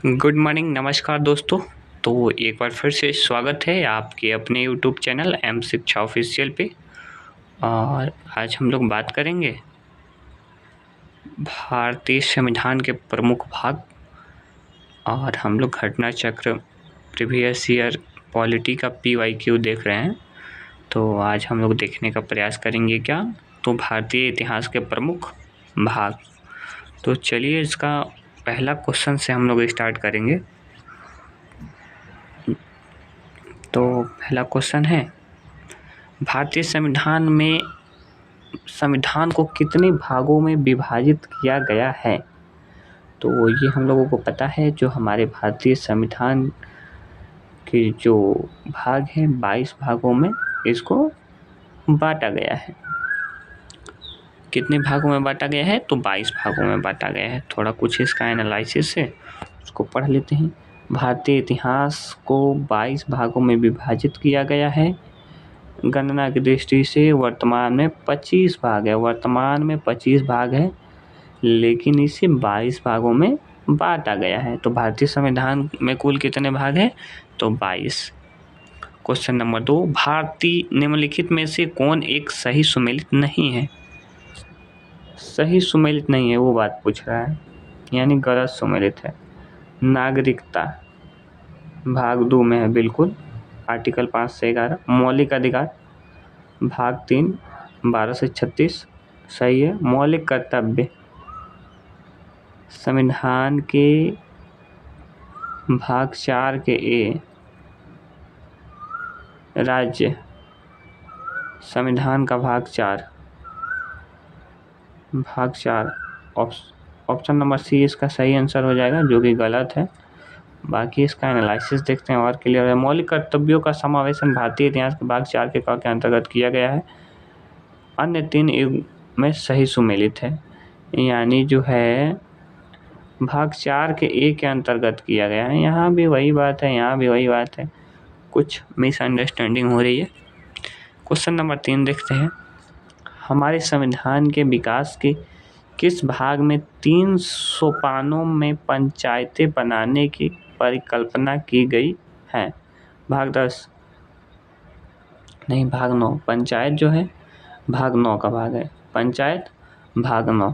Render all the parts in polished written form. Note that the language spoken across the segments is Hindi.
गुड मॉर्निंग, नमस्कार दोस्तों। तो एक बार फिर से स्वागत है आपके अपने यूट्यूब चैनल एम शिक्षा ऑफिशियल पे। और आज हम लोग बात करेंगे भारतीय संविधान के प्रमुख भाग। और हम लोग घटना चक्र प्रीवियस ईयर पॉलिटी का PYQ देख रहे हैं। तो आज हम लोग देखने का प्रयास करेंगे क्या, तो भारतीय इतिहास के प्रमुख भाग। तो चलिए इसका पहला क्वेश्चन से हम लोग स्टार्ट करेंगे। तो पहला क्वेश्चन है, भारतीय संविधान को कितने भागों में विभाजित किया गया है। तो ये हम लोगों को पता है, जो हमारे भारतीय संविधान के जो भाग हैं 22 भागों में इसको बांटा गया है। कितने भागों में बांटा गया है, तो 22 भागों में बांटा गया है। थोड़ा कुछ इसका एनालिसिस है, उसको पढ़ लेते हैं। भारतीय इतिहास को 22 भागों में विभाजित किया गया है। गणना की दृष्टि से वर्तमान में 25 भाग है। वर्तमान में 25 भाग है, लेकिन इसे 22 भागों में बांटा गया है। तो भारतीय संविधान में कुल कितने भाग हैं, तो 22। क्वेश्चन नंबर 2, भारतीय निम्नलिखित में से कौन एक सही सुमेलित नहीं है। सही सुमेलित नहीं है वो बात पूछ रहा है, यानी गलत सुमेलित है। नागरिकता भाग 2 में है, बिल्कुल आर्टिकल 5 से 11। मौलिक अधिकार भाग 3 12 से 36 सही है। मौलिक कर्तव्य संविधान के भाग 4 के ए, राज्य संविधान का भाग 4 ऑप्शन नंबर सी इसका सही आंसर हो जाएगा, जो कि गलत है। बाकी इसका एनालिसिस देखते हैं और क्लियर है। मौलिक कर्तव्यों का समावेशन भारतीय इतिहास के भाग 4 के क के अंतर्गत किया गया है। अन्य 3 युग में सही सुमेलित है, यानी जो है भाग 4 के ए के अंतर्गत किया गया है। यहाँ भी वही बात है, यहाँ भी वही बात है, कुछ मिसअंडरस्टैंडिंग हो रही है। क्वेश्चन नंबर 3 देखते हैं, हमारे संविधान के विकास के किस भाग में 3 सोपानों में पंचायतें बनाने की परिकल्पना की गई है। भाग 10 नहीं, भाग 9। पंचायत जो है भाग 9 का भाग है, पंचायत भाग 9।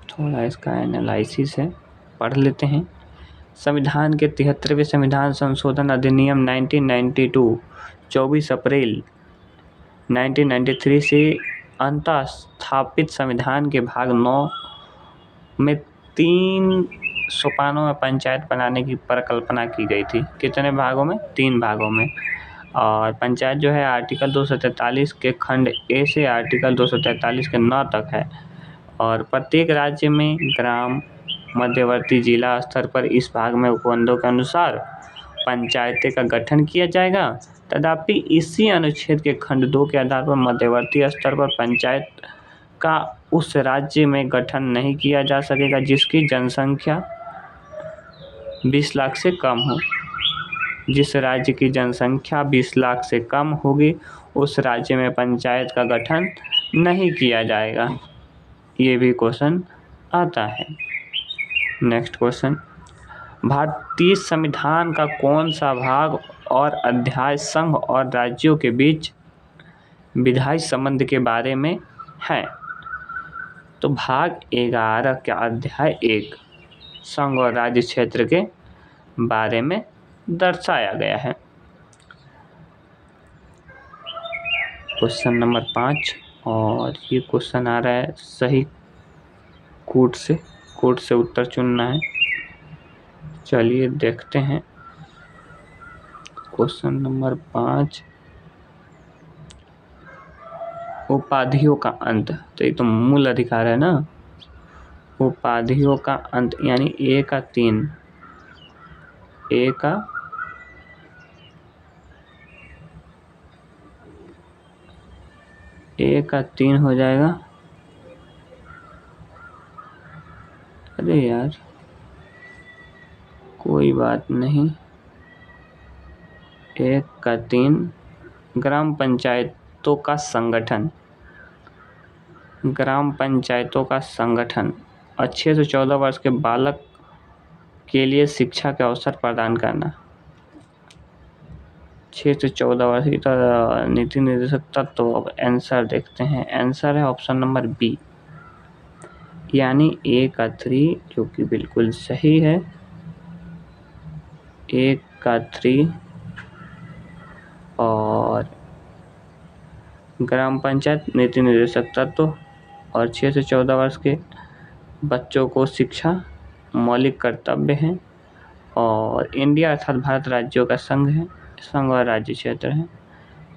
थोड़ा इसका एनालिसिस है, पढ़ लेते हैं। संविधान के 73वें संविधान संशोधन अधिनियम 1992 24 अप्रैल 1993 से अंतः स्थापित संविधान के भाग 9 में 3 सोपानों में पंचायत बनाने की परिकल्पना की गई थी। कितने भागों में, 3 भागों में। और पंचायत जो है आर्टिकल 243 के खंड ए से आर्टिकल 243 के 9 तक है। और प्रत्येक राज्य में ग्राम, मध्यवर्ती जिला स्तर पर इस भाग में उपबंधों के अनुसार पंचायतें का गठन किया जाएगा। तथापि इसी अनुच्छेद के खंड 2 के आधार पर मध्यवर्ती स्तर पर पंचायत का उस राज्य में गठन नहीं किया जा सकेगा जिसकी जनसंख्या 20 लाख से कम हो। जिस राज्य की जनसंख्या 20 लाख से कम होगी उस राज्य में पंचायत का गठन नहीं किया जाएगा। ये भी क्वेश्चन आता है। नेक्स्ट क्वेश्चन, भारतीय संविधान का कौन सा भाग और अध्याय संघ और राज्यों के बीच विधायी संबंध के बारे में है। तो भाग 11 का अध्याय 1 संघ और राज्य क्षेत्र के बारे में दर्शाया गया है। क्वेश्चन नंबर 5, और ये क्वेश्चन आ रहा है सही कोड से उत्तर चुनना है। चलिए देखते हैं। क्वेश्चन नंबर 5, उपाधियों का अंत। तो ये तो मूल अधिकार है ना। उपाधियों का अंत यानी ए का 3 हो जाएगा। अरे यार कोई बात नहीं, 1 का 3 ग्राम पंचायतों का संगठन। ग्राम पंचायतों का संगठन 6 से 14 वर्ष के बालक के लिए शिक्षा के अवसर प्रदान करना। 6 से 14 वर्ष की तो नीति निर्देशक तत्व। तो अब आंसर देखते हैं, आंसर है ऑप्शन नंबर बी, यानी ए का 3, जो कि बिल्कुल सही है। ए का 3 और ग्राम पंचायत नीति निर्देशक तत्व और 6 से 14 वर्ष के बच्चों को शिक्षा मौलिक कर्तव्य है। और इंडिया अर्थात भारत राज्यों का संघ है, संघ और राज्य क्षेत्र है।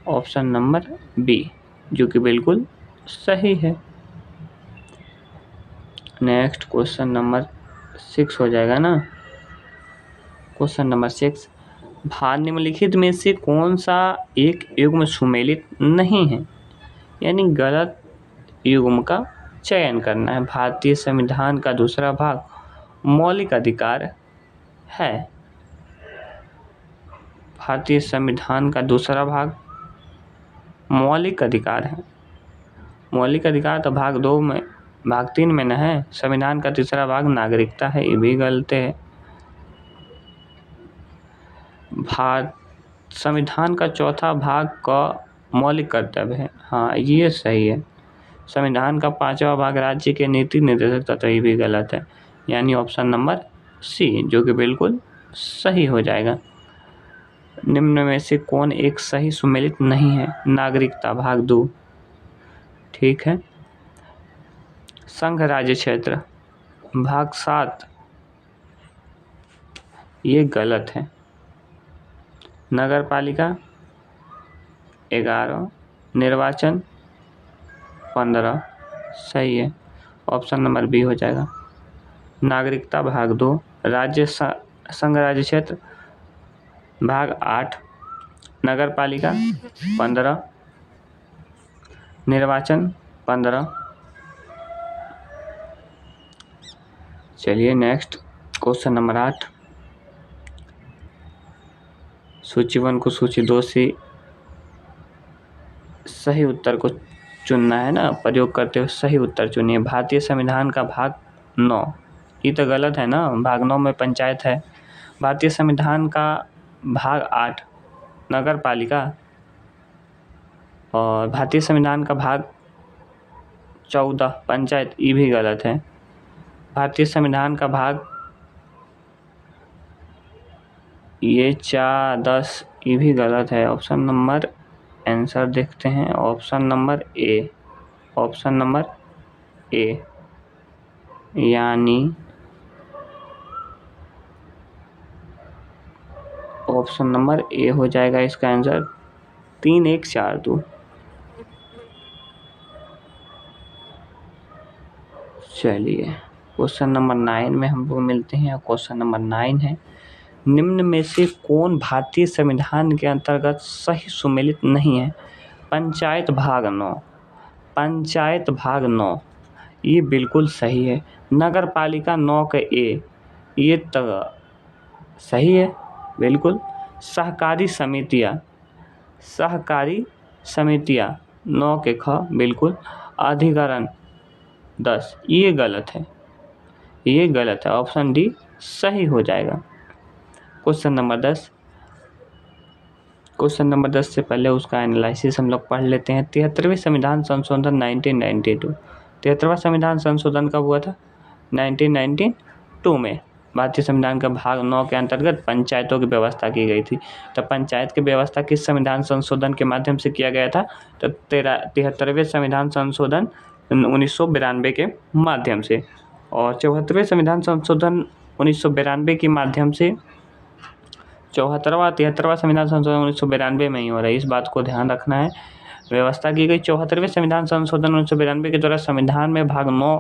ऑप्शन नंबर बी, जो कि बिल्कुल सही है। नेक्स्ट क्वेश्चन नंबर 6 हो जाएगा ना। क्वेश्चन नंबर 6, निम्नलिखित में से कौन सा एक युग्म सुमेलित नहीं है, यानी गलत युग्म का चयन करना है। भारतीय संविधान का दूसरा भाग मौलिक अधिकार है। भारतीय संविधान का दूसरा भाग मौलिक अधिकार है। मौलिक अधिकार तो भाग 2 में, भाग 3 में न है। संविधान का तीसरा भाग नागरिकता है, ये भी गलत है। संविधान का चौथा भाग का मौलिक कर्तव्य है, हाँ ये सही है। संविधान का 5वां भाग राज्य के नीति निर्देशक तत्व, ये भी गलत है, यानी ऑप्शन नंबर सी, जो कि बिल्कुल सही हो जाएगा। निम्न में से कौन एक सही सुमेलित नहीं है, नागरिकता भाग 2, ठीक है। संघ राज्य क्षेत्र भाग 7, ये गलत है। नगर पालिका 11, निर्वाचन 15, सही है, ऑप्शन नंबर बी हो जाएगा। नागरिकता भाग 2, राज्य संघ राज्य क्षेत्र भाग 8, नगर पालिका 15, निर्वाचन 15। चलिए नेक्स्ट क्वेश्चन नंबर 8, सूची 1 को सूची 2 से सही उत्तर को चुनना है ना, प्रयोग करते हुए सही उत्तर चुनिए। भारतीय संविधान का भाग 9, ये तो गलत है ना, भाग 9 में पंचायत है। भारतीय संविधान का भाग 8 नगर पालिका और भारतीय संविधान का भाग 14 पंचायत, ये भी गलत है। भारतीय संविधान का भाग ये 4, 10, ये भी गलत है। ऑप्शन नंबर, आंसर देखते हैं, option number A, option number A, यानी ऑप्शन नंबर ए हो जाएगा इसका आंसर। 3, 1, 4, 2। चलिए क्वेश्चन नंबर 9 में हम लोग मिलते हैं। क्वेश्चन नंबर 9 है, निम्न में से कौन भारतीय संविधान के अंतर्गत सही सुमेलित नहीं है। पंचायत भाग 9, पंचायत भाग 9 ये बिल्कुल सही है। नगर पालिका 9 के ए, ये तो सही है बिल्कुल। सहकारी समितियाँ 9 के ख बिल्कुल। अधिकरण 10, ये गलत है, ये गलत है, ऑप्शन डी सही हो जाएगा। क्वेश्चन नंबर 10, क्वेश्चन नंबर 10 से पहले उसका एनालिसिस हम लोग पढ़ लेते हैं। 73वें संविधान संशोधन 1992, 73वां संविधान संशोधन कब हुआ था, 1992 में। भारतीय संविधान का भाग 9 के अंतर्गत पंचायतों की व्यवस्था की गई थी। तो पंचायत की व्यवस्था किस संविधान संशोधन के माध्यम से किया गया था, तो 73वें संविधान संशोधन 1992 के माध्यम से। और 74वें संविधान संशोधन 1992 के माध्यम से 73वां संविधान संशोधन 1992 में ही हो रहा है, इस बात को ध्यान रखना है। व्यवस्था की गई 74वें संविधान संशोधन 1992 के द्वारा संविधान में भाग 9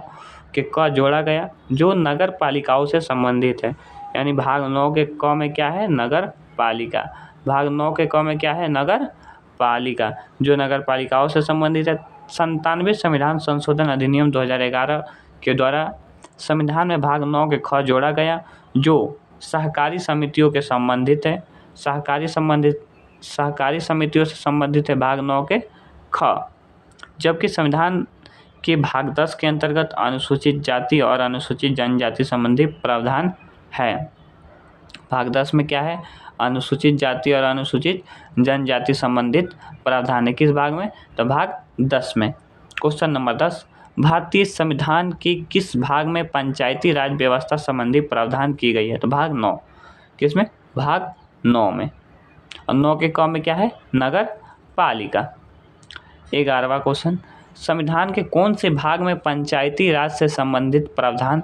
के क जोड़ा गया, जो नगर पालिकाओं से संबंधित है। यानी भाग 9 के क में क्या है, नगर पालिका। भाग 9 के क में क्या है, नगर पालिका, जो नगर पालिकाओं से संबंधित है। 97वें संविधान संशोधन अधिनियम 2011 के द्वारा संविधान में भाग 9 के ख जोड़ा गया, जो सहकारी समितियों के संबंधित है। सहकारी समितियों से संबंधित है भाग 9 के ख। जबकि संविधान के भाग 10 के अंतर्गत अनुसूचित जाति और अनुसूचित जनजाति संबंधी प्रावधान है। भाग 10 में क्या है? अनुसूचित जाति और अनुसूचित जनजाति संबंधित प्रावधान है। किस भाग में? तो भाग 10 में। क्वेश्चन नंबर 10, भारतीय संविधान के किस भाग में पंचायती राज व्यवस्था संबंधी प्रावधान की गई है? तो भाग 9। किसमें? भाग 9 में। और 9 के क में क्या है? नगर पालिका। 11वां क्वेश्चन, संविधान के कौन से भाग में पंचायती राज से संबंधित प्रावधान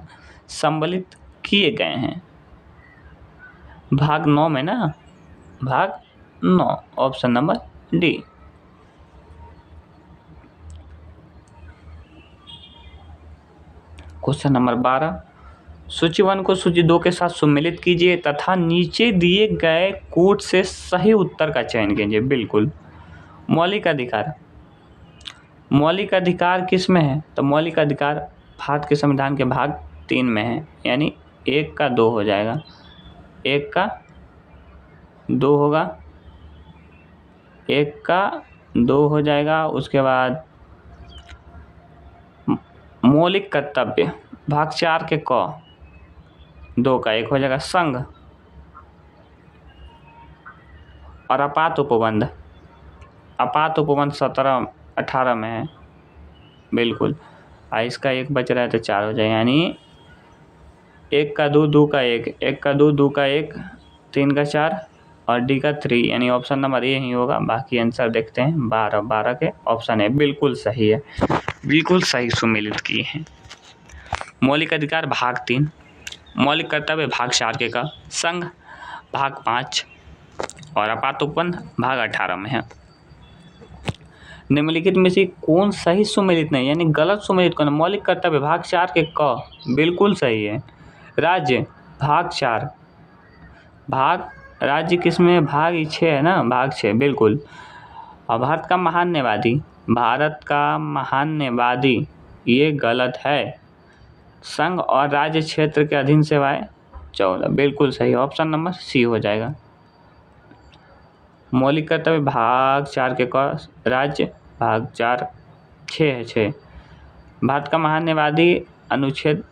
सम्मिलित किए गए हैं? भाग 9 में ना, भाग 9, option number D. Question number 12, सूची 1 को सूची 2 के साथ सम्मिलित कीजिए तथा नीचे दिए गए कोड से सही उत्तर का चयन कीजिए। बिल्कुल। मौलिक अधिकार, मौलिक अधिकार किस में है? तो मौलिक अधिकार भारत के संविधान के भाग 3 में है, यानी 1 का 2 हो जाएगा, 1 का 2 होगा, 1 का 2 हो जाएगा। उसके बाद मौलिक कर्तव्य भाग 4 के क, 2 का 1 हो जाएगा। संघ और आपात उपबंध, आपात उपबंध 17-18 में है। बिल्कुल। इसका 1 बच रहा है तो 4 हो जाएगा, यानी 1 का 2, 2 का 1, 1 का 2, 2 का 1, 3 का 4 और डी का 3, यानी ऑप्शन नंबर ए ही होगा। बाकी आंसर देखते हैं। 12 के ऑप्शन है बिल्कुल सही है, बिल्कुल सही सम्मिलित किए हैं। मौलिक अधिकार भाग 3, मौलिक कर्तव्य भाग 4 के का, संघ भाग 5 और आपात उपबंध भाग 18 में है। निम्नलिखित में से कौन सही सम्मिलित नहीं, यानी गलत सम्मिलित कौन? मौलिक कर्तव्य भाग 4 के क बिल्कुल सही है। राज्य भाग 4, भाग राज्य किसमें? भाग 6 है ना, भाग 6 बिल्कुल। और भारत का महान्यवादी, भारत का महान्यवादी ये गलत है। संघ और राज्य क्षेत्र के अधीन सेवाएं 14 बिल्कुल सही, ऑप्शन नंबर सी हो जाएगा। मौलिक कर्तव्य भाग 4 के क, राज्य भाग 4 6 है, 6। भारत का महान्यवादी अनुच्छेद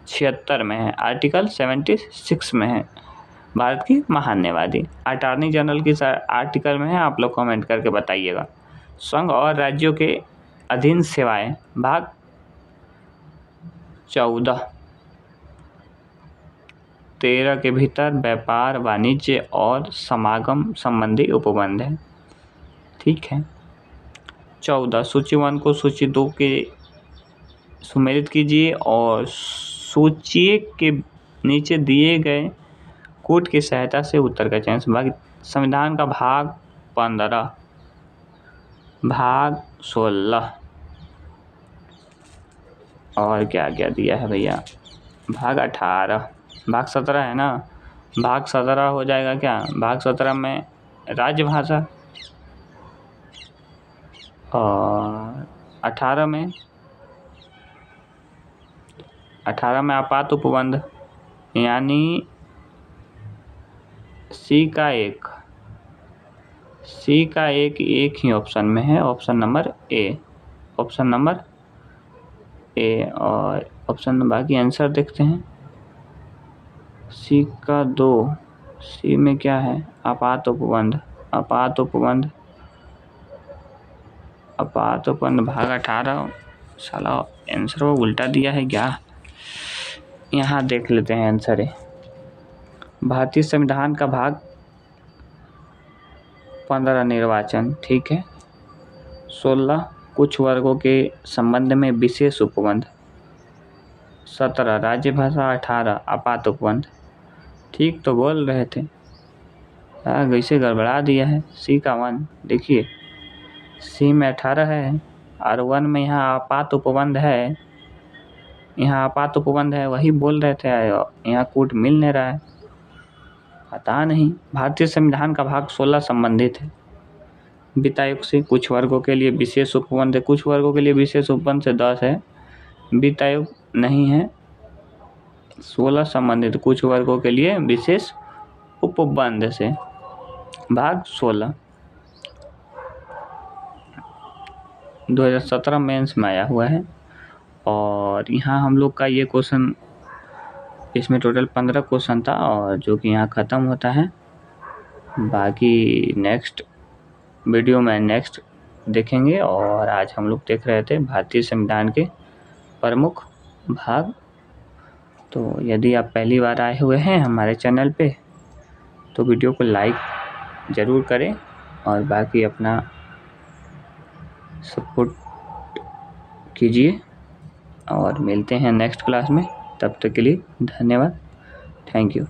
76 में है, आर्टिकल 76 में है। भारत की महान्यवादी अटॉर्नी जनरल की आर्टिकल में है, आप लोग कमेंट करके बताइएगा। संघ और राज्यों के अधीन सेवाएं भाग 14, 13 के भीतर व्यापार वाणिज्य और समागम संबंधी उपबंध है। ठीक है। 14 सूची 1 को सूची 2 के सम्मिलित कीजिए और सूची के नीचे दिए गए कोड की सहायता से उत्तर का चयन। संविधान का भाग 15, भाग 16 और क्या क्या दिया है भैया, भाग 18, भाग 17 है ना, भाग 17 हो जाएगा क्या? भाग 17 में राजभाषा और 18 में आपात उपबंध, यानी सी का एक एक ही ऑप्शन में है, option number A, option number A. और ऑप्शन बाकी आंसर देखते हैं। सी का 2, सी में क्या है? आपात उपबंध, आपात उपबंध, आपात उपबंध भाग 18। साला आंसर वो उल्टा दिया है क्या? यहाँ देख लेते हैं आंसर है। भारतीय संविधान का भाग 15 निर्वाचन, ठीक है। 16 कुछ वर्गों के संबंध में विशेष उपबंध, 17 राज्य भाषा, 18 आपात उपबंध। ठीक तो बोल रहे थे, वैसे गड़बड़ा दिया है। सी का 1 देखिए, सी में 18 है और 1 में यहाँ आपात उपबंध है, यहाँ आपात उपबंध है, वही बोल रहे थे, यहाँ कोड मिल नहीं रहा है, पता नहीं। भारतीय संविधान का भाग 16 संबंधित है वित्त आयोग से, कुछ वर्गों के लिए विशेष उपबंध है, कुछ वर्गों के लिए विशेष उपबंध से 10 है, वित्त आयोग नहीं है। 16 संबंधित कुछ वर्गों के लिए विशेष उपबंध से, भाग 16। 2017 मेंस में आया हुआ है। और यहाँ हम लोग का ये क्वेश्चन, इसमें टोटल 15 क्वेश्चन था और जो कि यहाँ ख़त्म होता है। बाकी नेक्स्ट वीडियो में नेक्स्ट देखेंगे। और आज हम लोग देख रहे थे भारतीय संविधान के प्रमुख भाग। तो यदि आप पहली बार आए हुए हैं हमारे चैनल पे तो वीडियो को लाइक ज़रूर करें और बाकी अपना सपोर्ट कीजिए। और मिलते हैं नेक्स्ट क्लास में, तब तक के लिए धन्यवाद। Thank you.